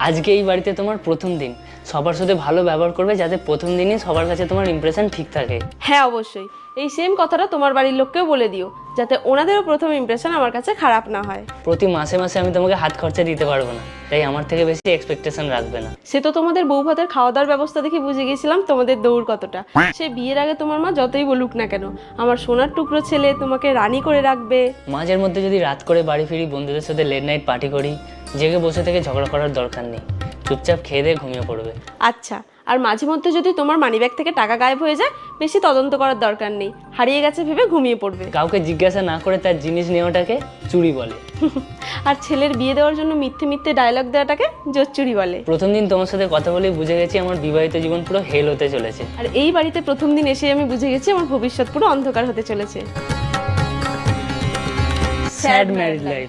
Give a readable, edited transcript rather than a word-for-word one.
আজকে এই বাড়িতে তোমার প্রথম দিন, সবার সাথে ভালো ব্যবহার করবে যাতে প্রথম দিনই সবার কাছে তোমার ইমপ্রেশন ঠিক থাকে। হ্যাঁ অবশ্যই, এই সেম কথাটা তোমার বাড়ির লোককেও বলে দিও, যাতে ওনাদেরও প্রথম ইমপ্রেশন আমার কাছে খারাপ না হয়। প্রতি মাসে মাসে আমি তোমাকে হাত খরচা দিতে পারবো না, তাই আমার থেকে বেশি এক্সপেকটেশন রাখবে না। সে তো তোমাদের বউ ভাতের খাওয়া দাওয়ার ব্যবস্থা দেখে বুঝে গেছিলাম তোমাদের দৌড় কতটা। সে বিয়ের আগে তোমার মা যতই বলুক না কেন, আমার সোনার টুকরো ছেলে তোমাকে রানী করে রাখবে। মাঝের মধ্যে যদি রাত করে বাড়ি ফিরি, বন্ধুদের সাথে লেট নাইট পার্টি করি, জেগে বসে থেকে ঝগড়া করার দরকার নেই, চুপচাপ খেয়ে দিয়ে ঘুমিয়ে পড়বে। আচ্ছা, আর মাঝে মধ্যে যদি তোমার মানিব্যাগ থেকে টাকা গায়েব হয়ে যায়, বেশি তদন্ত করার দরকার নেই, হারিয়ে গেছে ভেবে ঘুমিয়ে পড়বে। কাউকে জিজ্ঞাসা না করে তার জিনিস নেওয়াটাকে চুরি বলে। আর ছেলের বিয়ে দেওয়ার জন্য মিথ্যে মিথ্যে ডায়লগ দেওয়াটাকে জোচ্চুরি বলে। প্রথম দিন তোমার সাথে কথা বলেই বুঝে গেছি আমার বিবাহিত জীবন পুরো হেল হতে চলেছে। আর এই বাড়িতে প্রথম দিন এসে আমি বুঝে গেছি আমার ভবিষ্যৎ পুরো অন্ধকার হতে চলেছে। Sad married life.